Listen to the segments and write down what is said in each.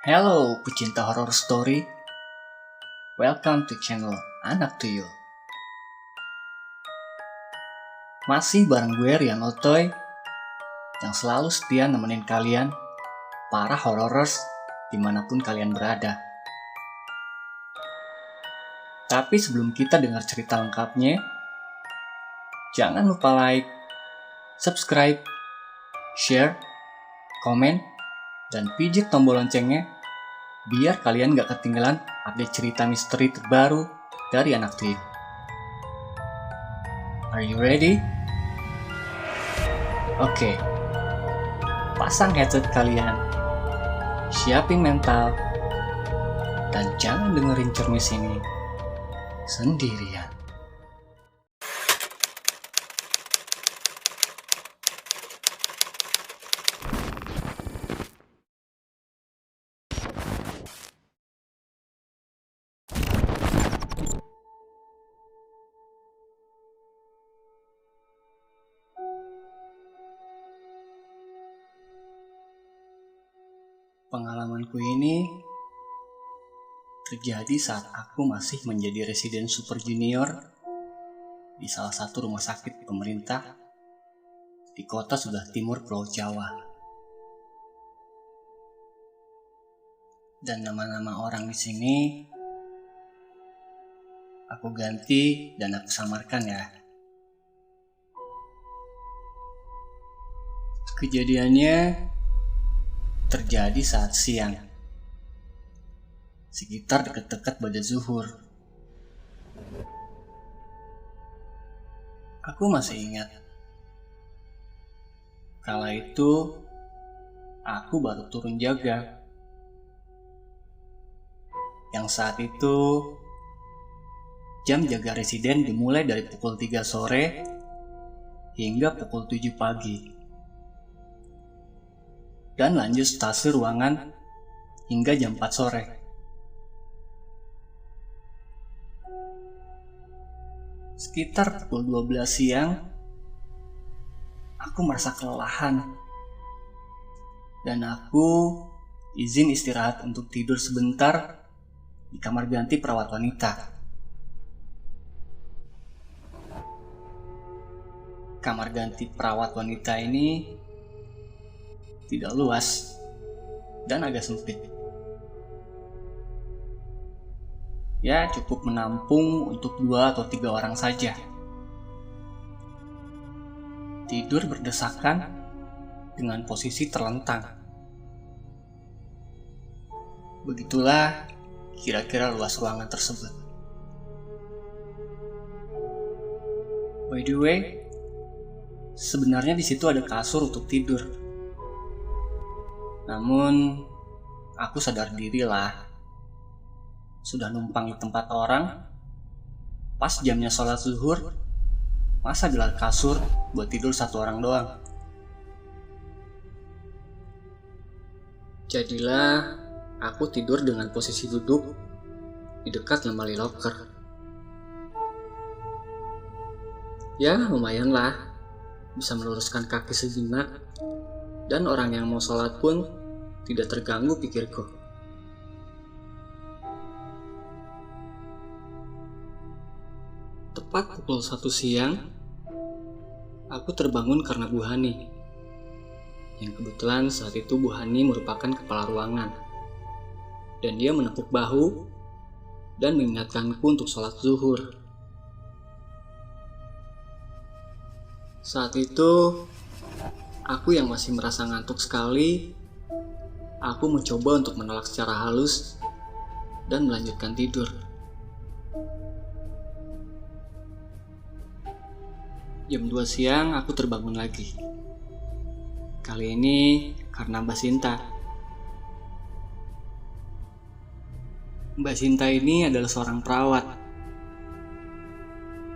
Hello pecinta horror story, welcome to channel Anak Tuyul. Masih bareng gue Rian Otoy yang selalu setia nemenin kalian para hororers dimanapun kalian berada. Tapi sebelum kita dengar cerita lengkapnya, jangan lupa like, subscribe, share, komen, dan pijit tombol loncengnya biar kalian gak ketinggalan update cerita misteri terbaru dari Anak Tuyul. Are you ready? Oke, pasang headset kalian, siapin mental, dan jangan dengerin cermis ini sendirian. Pengalamanku ini terjadi saat aku masih menjadi residen super junior di salah satu rumah sakit pemerintah di kota sebelah timur Pulau Jawa. Dan nama-nama orang di sini aku ganti dan aku samarkan ya. Kejadiannya terjadi saat siang, sekitar dekat-dekat ba'da zuhur. Aku masih ingat, kala itu aku baru turun jaga. Yang saat itu jam jaga residen dimulai dari pukul 3 sore hingga pukul 7 pagi. Dan lanjut stasi ruangan hingga jam 4 sore. Sekitar pukul 12 siang, aku merasa kelelahan. Dan aku izin istirahat untuk tidur sebentar di kamar ganti perawat wanita. Kamar ganti perawat wanita ini tidak luas dan agak sempit. Ya, cukup menampung untuk 2 atau 3 orang saja. Tidur berdesakan dengan posisi terlentang. Begitulah kira-kira luas ruangan tersebut. By the way, sebenarnya di situ ada kasur untuk tidur. Namun, aku sadar diri lah. Sudah numpang di tempat orang, pas jamnya sholat zuhur, masa gelar kasur buat tidur 1 orang doang. Jadilah, aku tidur dengan posisi duduk di dekat lemari loker. Ya, lumayan lah, bisa meluruskan kaki sejenak. Dan orang yang mau sholat pun tidak terganggu pikirku. Tepat pukul 1 siang, aku terbangun karena Bu Hani. Yang kebetulan saat itu Bu Hani merupakan kepala ruangan. Dan dia menepuk bahu dan mengingatkanku untuk sholat zuhur. Saat itu, aku yang masih merasa ngantuk sekali, aku mencoba untuk menolak secara halus dan melanjutkan tidur. Jam 2 siang aku terbangun lagi. Kali ini karena Mbak Sinta. Mbak Sinta ini adalah seorang perawat.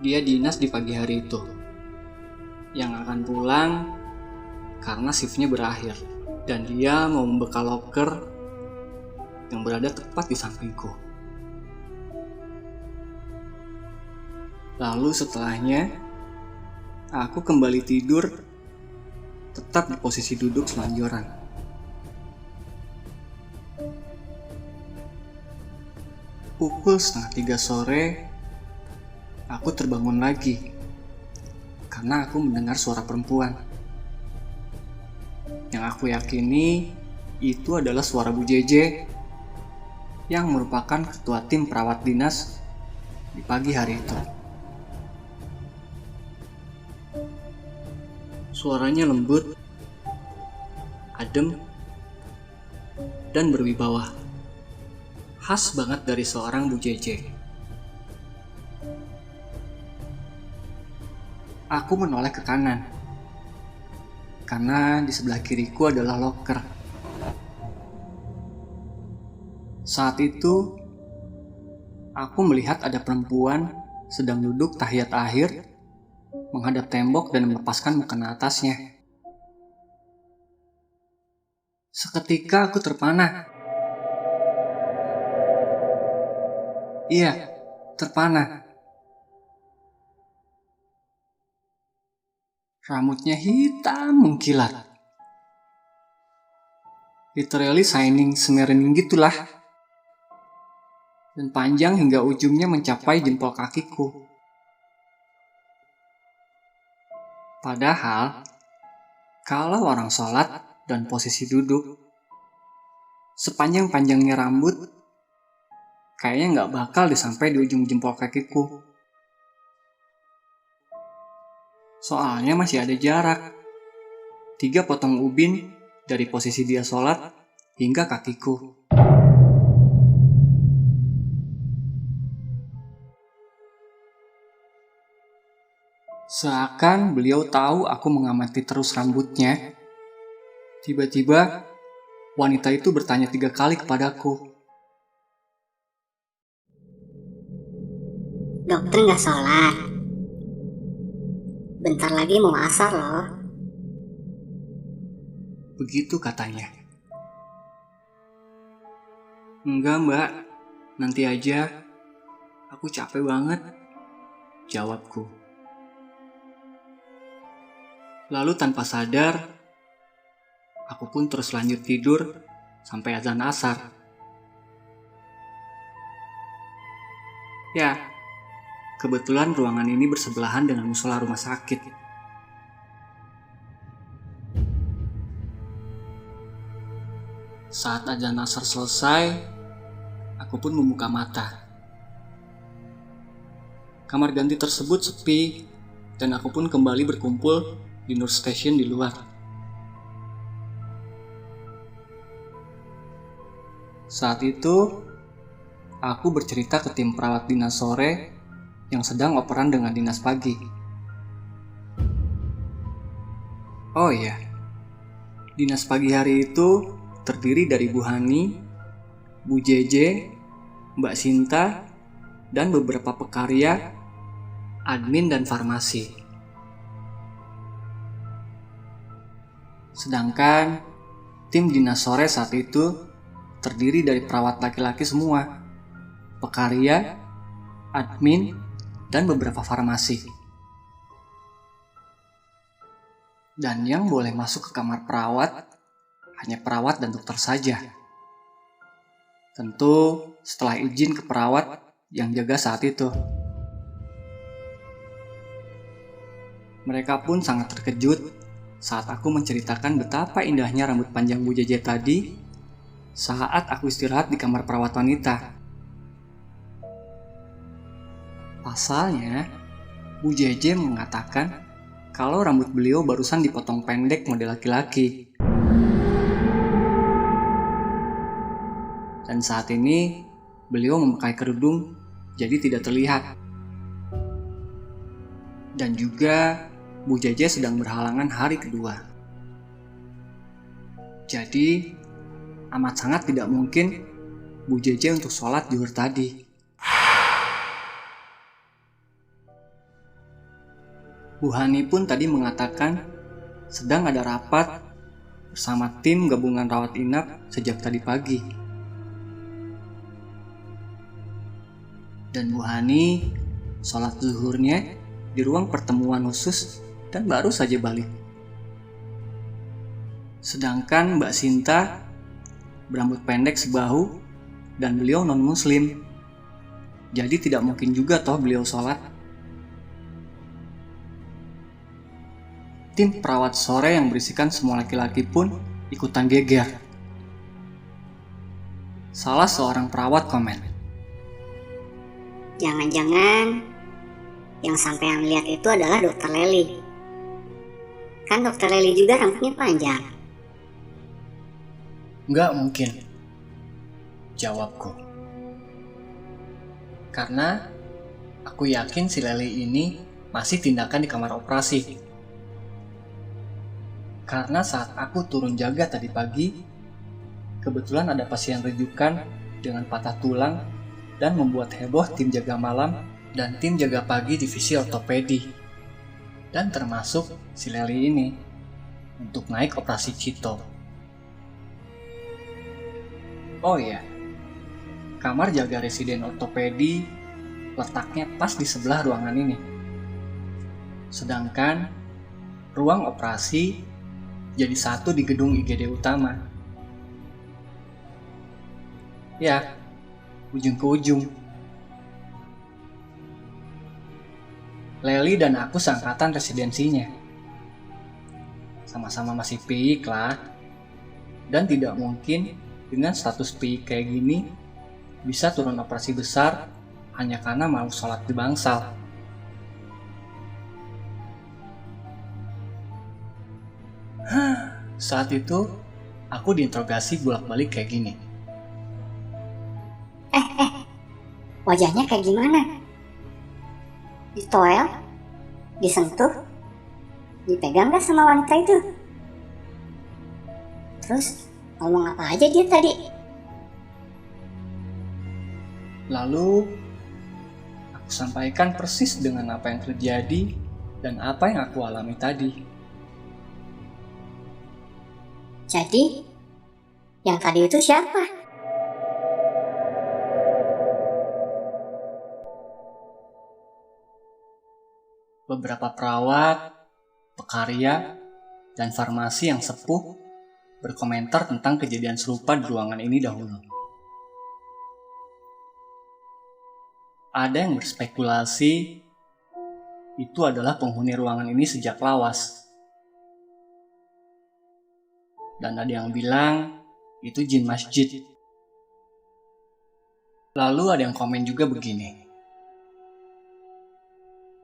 Dia dinas di pagi hari itu, yang akan pulang karena shiftnya berakhir, dan dia mau membekal loker yang berada tepat di sampingku. Lalu setelahnya, aku kembali tidur tetap di posisi duduk selonjoran. Pukul 2:30 sore, aku terbangun lagi karena aku mendengar suara perempuan. Yang aku yakini itu adalah suara Bu Jeje yang merupakan ketua tim perawat dinas di pagi hari itu. Suaranya lembut, adem, dan berwibawa. Khas banget dari seorang Bu Jeje. Aku menoleh ke kanan, karena di sebelah kiriku adalah loker. Saat itu, aku melihat ada perempuan sedang duduk tahiyat akhir, menghadap tembok dan melepaskan mukena atasnya. Seketika aku terpana. Iya, terpana. Rambutnya hitam mengkilat. Literally shining smearing gitulah. Dan panjang hingga ujungnya mencapai jempol kakiku. Padahal, kalau orang sholat dan posisi duduk, sepanjang-panjangnya rambut, kayaknya nggak bakal disampai di ujung jempol kakiku. Soalnya masih ada jarak. 3 potong ubin dari posisi dia sholat hingga kakiku. Seakan beliau tahu aku mengamati terus rambutnya. Tiba-tiba, wanita itu bertanya 3 kali kepadaku. Dokter nggak sholat. Bentar lagi mau asar loh. Begitu katanya. Enggak mbak, nanti aja. Aku capek banget, jawabku. Lalu tanpa sadar, aku pun terus lanjut tidur sampai azan asar. Ya, kebetulan ruangan ini bersebelahan dengan musola rumah sakit. Saat azan asar selesai, aku pun membuka mata. Kamar ganti tersebut sepi, dan aku pun kembali berkumpul di nurse station di luar. Saat itu, aku bercerita ke tim perawat dinas sore yang sedang operan dengan dinas pagi. Oh iya, dinas pagi hari itu terdiri dari Bu Hani, Bu Jeje, Mbak Sinta, dan beberapa pekarya, admin dan farmasi. Sedangkan tim dinas sore saat itu terdiri dari perawat laki-laki semua, pekarya, admin, dan beberapa farmasi. Dan yang boleh masuk ke kamar perawat hanya perawat dan dokter saja. Tentu setelah izin ke perawat yang jaga saat itu. Mereka pun sangat terkejut saat aku menceritakan betapa indahnya rambut panjang Bu Jeje tadi saat aku istirahat di kamar perawat wanita. Pasalnya, Bu Jeje mengatakan kalau rambut beliau barusan dipotong pendek model laki-laki. Dan saat ini, beliau memakai kerudung jadi tidak terlihat. Dan juga, Bu Jeje sedang berhalangan hari kedua. Jadi, amat sangat tidak mungkin Bu Jeje untuk sholat zuhur tadi. Bu Hani pun tadi mengatakan sedang ada rapat bersama tim gabungan rawat inap sejak tadi pagi. Dan Bu Hani sholat zuhurnya di ruang pertemuan khusus dan baru saja balik. Sedangkan Mbak Sinta berambut pendek sebahu dan beliau non-muslim. Jadi tidak mungkin juga toh beliau sholat. Tim perawat sore yang berisikan semua laki-laki pun ikutan geger. Salah seorang perawat komen, Jangan-jangan yang sampean lihat itu adalah dokter Leli. Kan dokter Leli juga rambutnya panjang. "Nggak mungkin," jawabku. Karena aku yakin si Leli ini masih tindakan di kamar operasi. Karena saat aku turun jaga tadi pagi, kebetulan ada pasien rujukan dengan patah tulang dan membuat heboh tim jaga malam dan tim jaga pagi divisi ortopedi. Dan termasuk si Leli ini untuk naik operasi Cito. Oh iya, kamar jaga residen ortopedi letaknya pas di sebelah ruangan ini. Sedangkan ruang operasi jadi satu di gedung IGD utama. Ya, ujung ke ujung. Leli dan aku seangkatan residensinya. Sama-sama masih PI lah. Dan tidak mungkin dengan status PI kayak gini bisa turun operasi besar hanya karena mau sholat di bangsal. Saat itu, aku diinterogasi bolak-balik kayak gini. Wajahnya kayak gimana? Ditoel? Disentuh? Dipegang gak sama wanita itu? Terus ngomong apa aja dia tadi? Lalu, aku sampaikan persis dengan apa yang terjadi dan apa yang aku alami tadi. Jadi, yang tadi itu siapa? Beberapa perawat, pekarya, dan farmasi yang sepuh berkomentar tentang kejadian serupa di ruangan ini dahulu. Ada yang berspekulasi itu adalah penghuni ruangan ini sejak lawas. Dan ada yang bilang itu jin masjid. Lalu ada yang komen juga begini.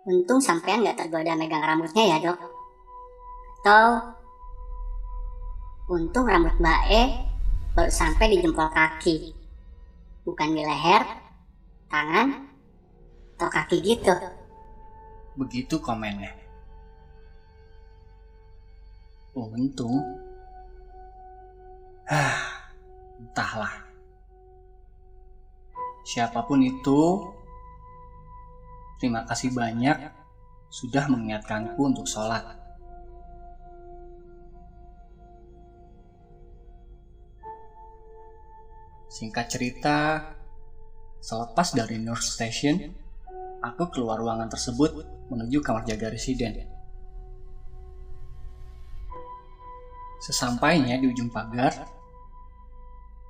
Untung sampean gak tergoda megang rambutnya ya dok. Atau untung rambut Mbak E baru sampai di jempol kaki, bukan di leher, tangan, atau kaki gitu. Begitu komennya. Untung. Entahlah. Siapapun itu, terima kasih banyak sudah mengingatkanku untuk sholat. Singkat cerita, selepas dari nurse station, aku keluar ruangan tersebut menuju kamar jaga residen. Sesampainya di ujung pagar,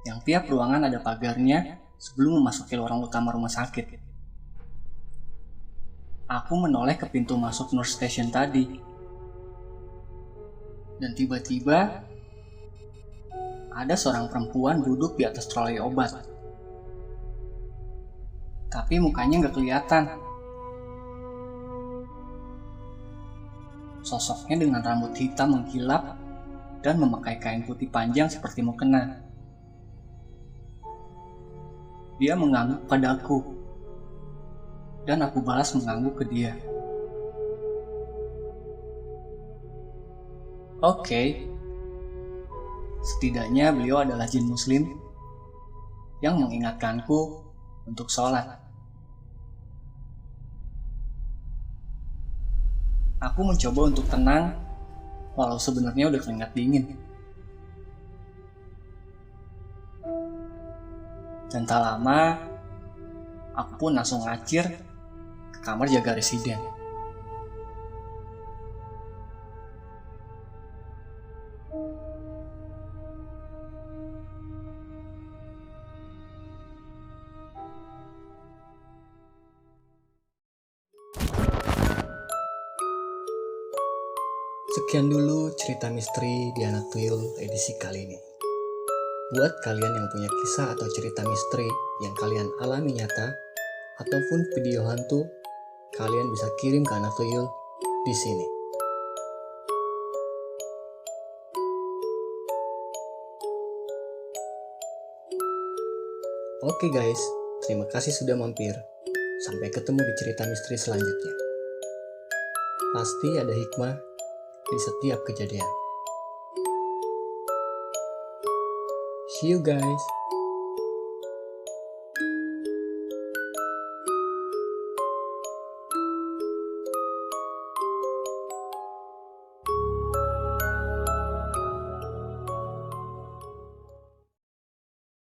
yang tiap ruangan ada pagarnya sebelum memasuki lorong utama rumah sakit. Aku menoleh ke pintu masuk nurse station tadi. Dan tiba-tiba, ada seorang perempuan duduk di atas troli obat. Tapi mukanya nggak kelihatan. Sosoknya dengan rambut hitam mengkilap dan memakai kain putih panjang seperti mukena. Dia mengangguk padaku, dan aku balas mengangguk ke dia. Oke, setidaknya beliau adalah jin muslim yang mengingatkanku untuk sholat. Aku mencoba untuk tenang, walau sebenarnya udah keringat dingin. Dan tak lama, aku pun langsung ngacir ke kamar jaga residen. Sekian dulu cerita misteri di Anak Tuyul edisi kali ini. Buat kalian yang punya kisah atau cerita misteri yang kalian alami nyata, ataupun video hantu, kalian bisa kirim ke Anak Tuyul di sini. Oke guys, terima kasih sudah mampir. Sampai ketemu di cerita misteri selanjutnya. Pasti ada hikmah di setiap kejadian. See you guys.